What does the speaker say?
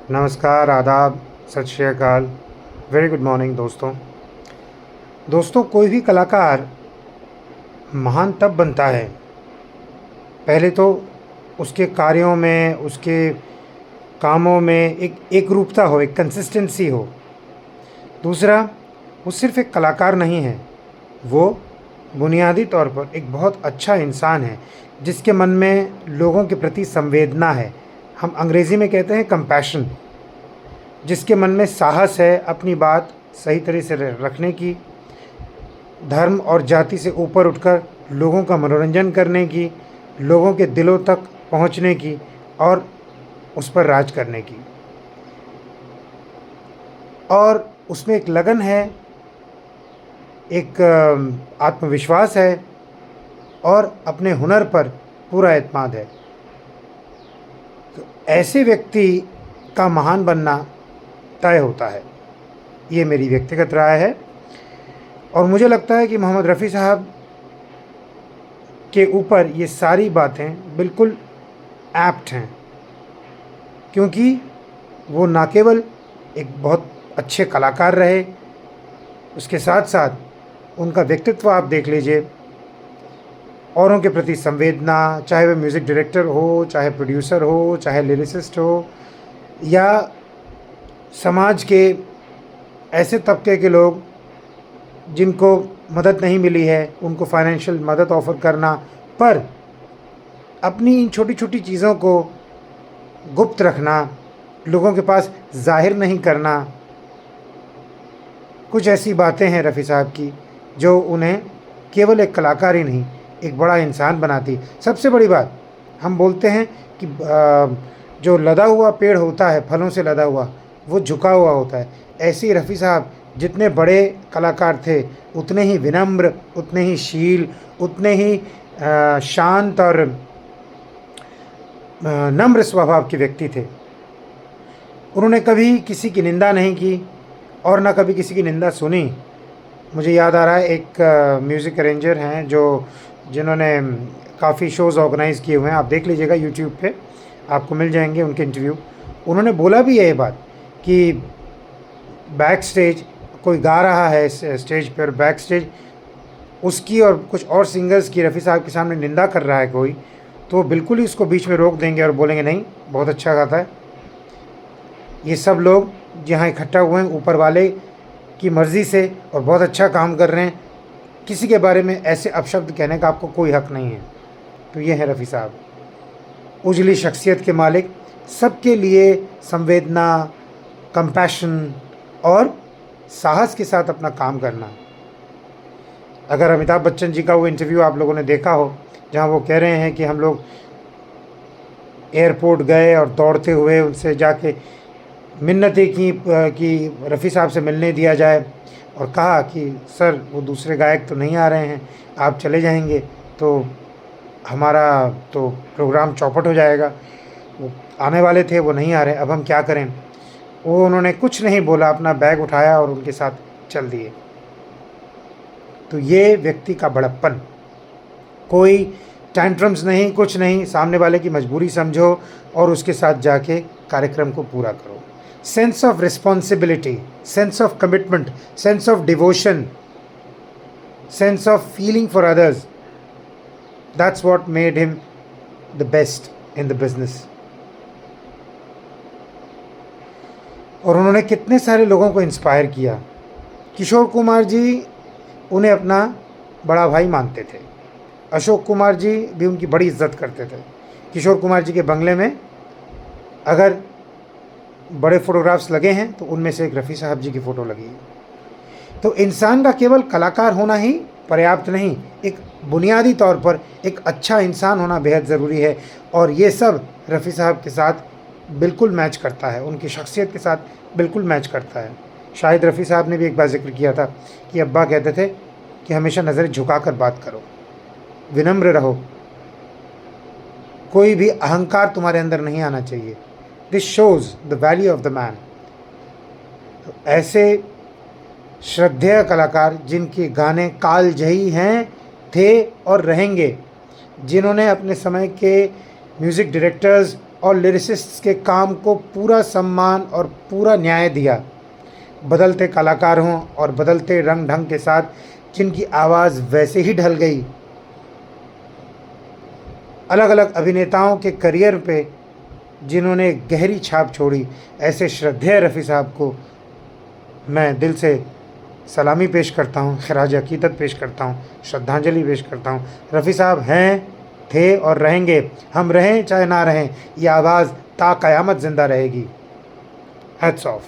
नमस्कार, आदाब, सत श्री अकाल, वेरी गुड मॉर्निंग दोस्तों। कोई भी कलाकार महान तब बनता है, पहले तो उसके कार्यों में, उसके कामों में एक एकरूपता हो, एक कंसिस्टेंसी हो। दूसरा, वो सिर्फ़ एक कलाकार नहीं है, वो बुनियादी तौर पर एक बहुत अच्छा इंसान है, जिसके मन में लोगों के प्रति संवेदना है। हम अंग्रेज़ी में कहते हैं कंपैशन। जिसके मन में साहस है अपनी बात सही तरह से रखने की, धर्म और जाति से ऊपर उठकर लोगों का मनोरंजन करने की, लोगों के दिलों तक पहुंचने की और उस पर राज करने की। और उसमें एक लगन है, एक आत्मविश्वास है और अपने हुनर पर पूरा एतमाद है। तो ऐसे व्यक्ति का महान बनना तय होता है। ये मेरी व्यक्तिगत राय है और मुझे लगता है कि मोहम्मद रफ़ी साहब के ऊपर ये सारी बातें बिल्कुल एप्ट हैं, क्योंकि वो ना केवल एक बहुत अच्छे कलाकार रहे, उसके साथ साथ उनका व्यक्तित्व आप देख लीजिए, औरों के प्रति संवेदना, चाहे वह म्यूज़िक डायरेक्टर हो, चाहे प्रोड्यूसर हो, चाहे लिरिसिस्ट हो, या समाज के ऐसे तबके के लोग जिनको मदद नहीं मिली है, उनको फाइनेंशियल मदद ऑफ़र करना, पर अपनी इन छोटी छोटी चीज़ों को गुप्त रखना, लोगों के पास ज़ाहिर नहीं करना। कुछ ऐसी बातें हैं रफ़ी साहब की जो उन्हें केवल एक कलाकार ही नहीं, एक बड़ा इंसान बनाती। सबसे बड़ी बात, हम बोलते हैं कि जो लदा हुआ पेड़ होता है, फलों से लदा हुआ, वो झुका हुआ होता है। ऐसे ही रफ़ी साहब जितने बड़े कलाकार थे, उतने ही विनम्र, उतने ही शील, उतने ही शांत और नम्र स्वभाव के व्यक्ति थे। उन्होंने कभी किसी की निंदा नहीं की और ना कभी किसी की निंदा सुनी। मुझे याद आ रहा है, एक म्यूज़िक अरेंजर हैं जिन्होंने काफ़ी शोज़ ऑर्गेनाइज़ किए हुए हैं, आप देख लीजिएगा यूट्यूब पे आपको मिल जाएंगे उनके इंटरव्यू। उन्होंने बोला भी है ये बात कि बैक स्टेज कोई गा रहा है स्टेज पर, बैक स्टेज उसकी और कुछ और सिंगर्स की रफ़ी साहब के सामने निंदा कर रहा है कोई, तो बिल्कुल ही उसको बीच में रोक देंगे और बोलेंगे नहीं, बहुत अच्छा गाता है। ये सब लोग जहाँ इकट्ठा हुए हैं ऊपर वाले की मर्ज़ी से और बहुत अच्छा काम कर रहे हैं, किसी के बारे में ऐसे अपशब्द कहने का आपको कोई हक़ नहीं है। तो ये है रफ़ी साहब, उजली शख्सियत के मालिक, सबके लिए संवेदना, कंपैशन और साहस के साथ अपना काम करना। अगर अमिताभ बच्चन जी का वो इंटरव्यू आप लोगों ने देखा हो, जहाँ वो कह रहे हैं कि हम लोग एयरपोर्ट गए और दौड़ते हुए उनसे जाके मिन्नतें की कि रफ़ी साहब से मिलने दिया जाए, और कहा कि सर वो दूसरे गायक तो नहीं आ रहे हैं, आप चले जाएंगे तो हमारा तो प्रोग्राम चौपट हो जाएगा। वो आने वाले थे, वो नहीं आ रहे, अब हम क्या करें। वो उन्होंने कुछ नहीं बोला, अपना बैग उठाया और उनके साथ चल दिए। तो ये व्यक्ति का बड़प्पन, कोई टैंट्रम्स नहीं, कुछ नहीं, सामने वाले की मजबूरी समझो और उसके साथ जाके कार्यक्रम को पूरा करो। Sense of responsibility, sense of commitment, sense of devotion, sense of feeling for others, that's what made him the best in the business. और उन्होंने कितने सारे लोगों को इंस्पायर किया। किशोर कुमार जी उन्हें अपना बड़ा भाई मानते थे, अशोक कुमार जी भी उनकी बड़ी इज्जत करते थे। किशोर कुमार जी के बंगले में अगर बड़े फ़ोटोग्राफ्स लगे हैं तो उनमें से एक रफ़ी साहब जी की फ़ोटो लगी है। तो इंसान का केवल कलाकार होना ही पर्याप्त नहीं, एक बुनियादी तौर पर एक अच्छा इंसान होना बेहद ज़रूरी है। और ये सब रफ़ी साहब के साथ बिल्कुल मैच करता है, उनकी शख्सियत के साथ बिल्कुल मैच करता है। शाहिद रफ़ी साहब ने भी एक बार ज़िक्र किया था कि अब्बा कहते थे कि हमेशा नज़रें झुका कर बात करो, विनम्र रहो, कोई भी अहंकार तुम्हारे अंदर नहीं आना चाहिए। This shows the value of the man. तो ऐसे श्रद्धेय कलाकार जिनके गाने कालजयी हैं, थे और रहेंगे, जिन्होंने अपने समय के म्यूज़िक डायरेक्टर्स और लिरिसिस्ट्स के काम को पूरा सम्मान और पूरा न्याय दिया। बदलते कलाकार हों और बदलते रंग ढंग के साथ जिनकी आवाज़ वैसे ही ढल गई। अलग अलग अभिनेताओं के करियर पे जिन्होंने गहरी छाप छोड़ी, ऐसे श्रद्धेय रफ़ी साहब को मैं दिल से सलामी पेश करता हूँ, खिराज अकीदत पेश करता हूँ, श्रद्धांजलि पेश करता हूँ। रफ़ी साहब हैं, थे और रहेंगे। हम रहें चाहे ना रहें, ये आवाज़ ता क़यामत ज़िंदा रहेगी। Hats off.